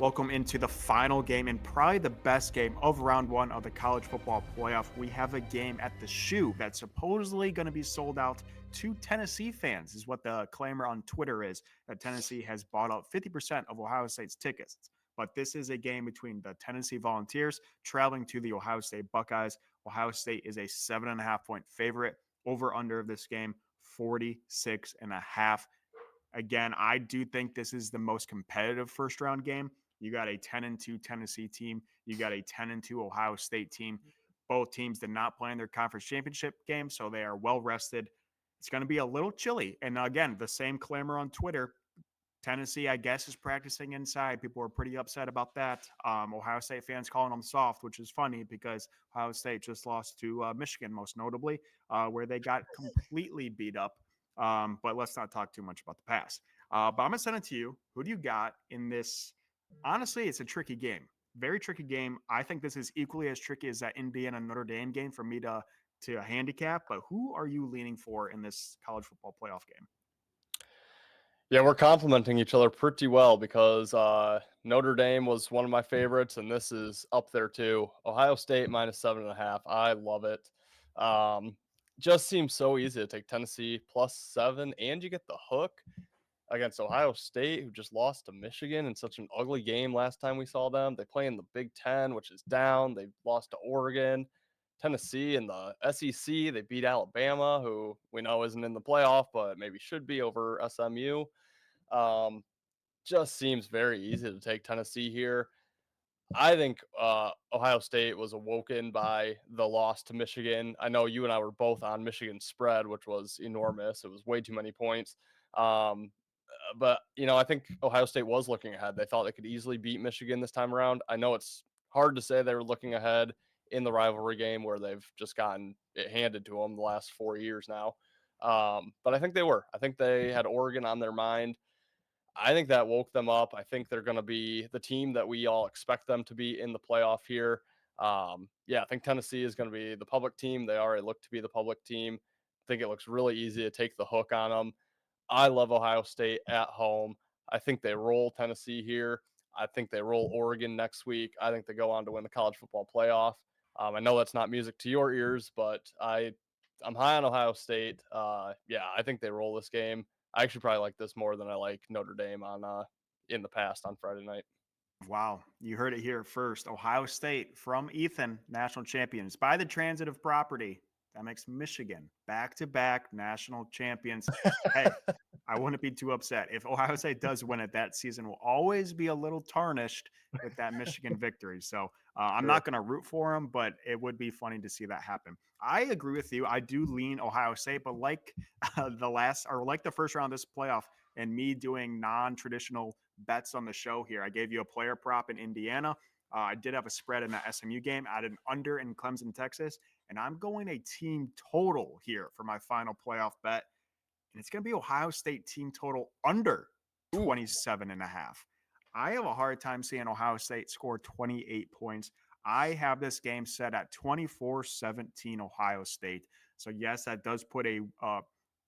Welcome into the final game and probably the best game of round one of the college football playoff. We have a game at the Shoe that's supposedly going to be sold out to Tennessee fans, is what the clamor on Twitter is, that Tennessee has bought out 50% of Ohio State's tickets. But this is a game between the Tennessee Volunteers traveling to the Ohio State Buckeyes. Ohio State is a 7.5 point favorite. Over under of this game, 46.5. Again, I do think this is the most competitive first round game. You got a 10-2 Tennessee team. You got a 10-2 Ohio State team. Both teams did not play in their conference championship game, so they are well rested. It's going to be a little chilly. And again, the same clamor on Twitter. Tennessee, I guess, is practicing inside. People are pretty upset about that. Ohio State fans calling them soft, which is funny because Ohio State just lost to Michigan, most notably, where they got completely beat up. But let's not talk too much about the past. But I'm going to send it to you. Who do you got in this? Honestly, it's a tricky game. Very tricky game. I think this is equally as tricky as that Indiana Notre Dame game for me to handicap. But who are you leaning for in this college football playoff game? Yeah, we're complimenting each other pretty well because Notre Dame was one of my favorites, and this is up there too. Ohio State minus 7.5. I love it. Um, just seems so easy to take Tennessee plus 7, and you get the hook against Ohio State, who just lost to Michigan in such an ugly game last time we saw them. They play in the Big Ten, which is down. They lost to Oregon. Tennessee in the SEC, they beat Alabama, who we know isn't in the playoff, but maybe should be over SMU. Um, just seems very easy to take Tennessee here. I think Ohio State was awoken by the loss to Michigan. I know you and I were both on Michigan's spread, which was enormous. It was way too many points. But, I think Ohio State was looking ahead. They thought they could easily beat Michigan this time around. I know it's hard to say they were looking ahead in the rivalry game where they've just gotten it handed to them the last 4 years now. But I think they were. I think they had Oregon on their mind. I think that woke them up. I think they're going to be the team that we all expect them to be in the playoff here. I think Tennessee is going to be the public team. They already look to be the public team. I think it looks really easy to take the hook on them. I love Ohio State at home. I think they roll Tennessee here. I think they roll Oregon next week. I think they go on to win the college football playoff. I know that's not music to your ears, but I'm high on Ohio State. I think they roll this game. I actually probably like this more than I like Notre Dame on in the past on Friday night. Wow, you heard it here first. Ohio State from Ethan, national champions by the transitive property. That makes Michigan back to back national champions. Hey, I wouldn't be too upset. If Ohio State does win it, that season will always be a little tarnished with that Michigan victory. So I'm True. not going to root for them, but it would be funny to see that happen. I agree with you. I do lean Ohio State, but like like the first round of this playoff and me doing non traditional bets on the show here. I gave you a player prop in Indiana. I did have a spread in that SMU game. I had an under in Clemson, Texas, and I'm going a team total here for my final playoff bet. And it's going to be Ohio State team total under Ooh. 27.5. I have a hard time seeing Ohio State score 28 points. I have this game set at 24-17 Ohio State. So, yes, that does put a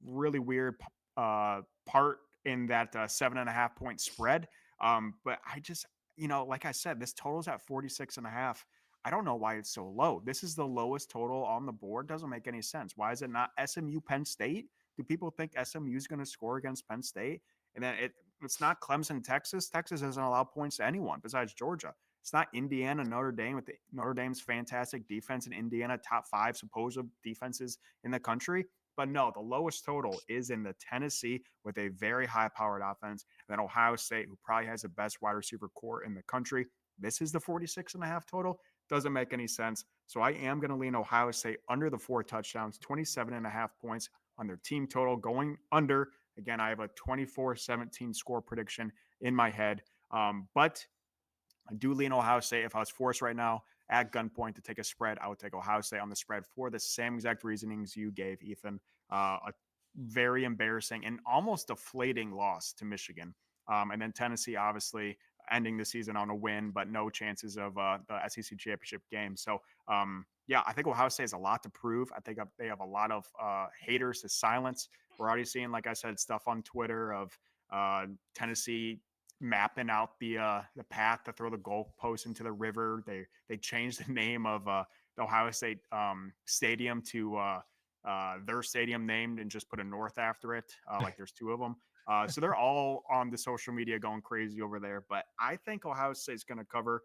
really weird part in that 7.5 point spread. But I just, like I said, this total's at 46.5. I don't know why it's so low. This is the lowest total on the board. Doesn't make any sense. Why is it not SMU Penn State? Do people think SMU is going to score against Penn State? And then it's not Clemson, Texas. Texas doesn't allow points to anyone besides Georgia. It's not Indiana, Notre Dame with Notre Dame's fantastic defense, and Indiana top 5 supposed defenses in the country. But no, the lowest total is in the Tennessee with a very high-powered offense. And then Ohio State, who probably has the best wide receiver core in the country. This is the 46.5 total. Doesn't make any sense. So I am going to lean Ohio State under the 4 touchdowns, 27.5 points on their team total, going under. Again, I have a 24-17 score prediction in my head. But I do lean Ohio State. If I was forced right now at gunpoint to take a spread, I would take Ohio State on the spread for the same exact reasonings you gave, Ethan. A very embarrassing and almost deflating loss to Michigan. And then Tennessee, obviously, ending the season on a win, but no chances of the SEC championship game. So, I think Ohio State has a lot to prove. I think they have a lot of haters to silence. We're already seeing, like I said, stuff on Twitter of Tennessee mapping out the path to throw the goalpost into the river. They changed the name of the Ohio State stadium to their stadium named and just put a North after it. Like there's two of them. So they're all on the social media going crazy over there. But I think Ohio State's going to cover.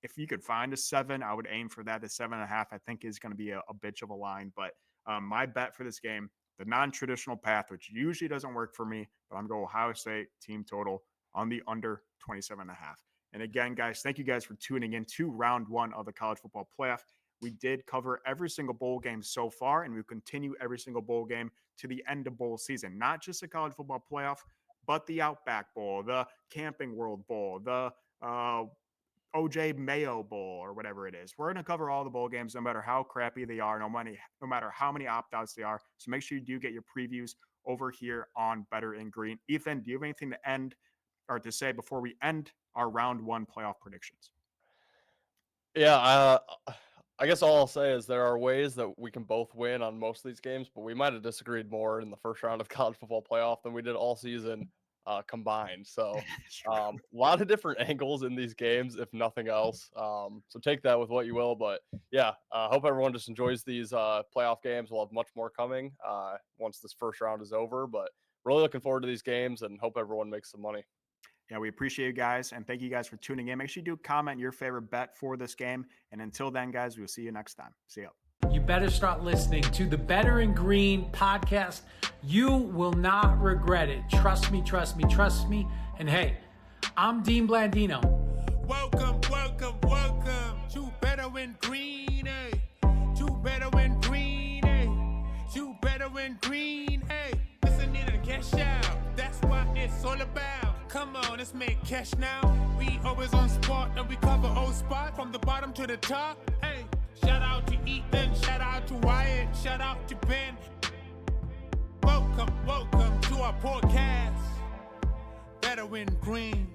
If you could find a 7, I would aim for that. The 7.5, I think, is going to be a bitch of a line. But my bet for this game, the non-traditional path, which usually doesn't work for me, but I'm going Ohio State team total on the under 27.5. And again, guys, thank you guys for tuning in to round 1 of the college football playoff. We did cover every single bowl game so far, and we continue every single bowl game to the end of bowl season. Not just the college football playoff, but the Outback Bowl, the Camping World Bowl, the OJ Mayo Bowl, or whatever it is. We're going to cover all the bowl games, no matter how crappy they are, no matter how many opt-outs they are. So make sure you do get your previews over here on Better in Green. Ethan, do you have anything to end or to say before we end our round 1 playoff predictions? Yeah, I guess all I'll say is there are ways that we can both win on most of these games, but we might have disagreed more in the first round of college football playoff than we did all season combined. So a lot of different angles in these games, if nothing else. So take that with what you will. But yeah, hope everyone just enjoys these playoff games. We'll have much more coming once this first round is over. But really looking forward to these games and hope everyone makes some money. Yeah, we appreciate you guys, and thank you guys for tuning in. Make sure you do comment your favorite bet for this game. And until then, guys, we'll see you next time. See ya. You better start listening to the Better in Green podcast. You will not regret it. Trust me, trust me, trust me. And hey, I'm Dean Blandino. Welcome, welcome, welcome to Better in Green, eh? To Better in Green, eh? To Better in Green, eh? Listen in and cash out. That's what it's all about. Come on, let's make cash now. We always on spot and we cover all spot from the bottom to the top. Hey, shout out to Ethan, shout out to Wyatt, shout out to Ben. Welcome, welcome to our podcast. Better in Green.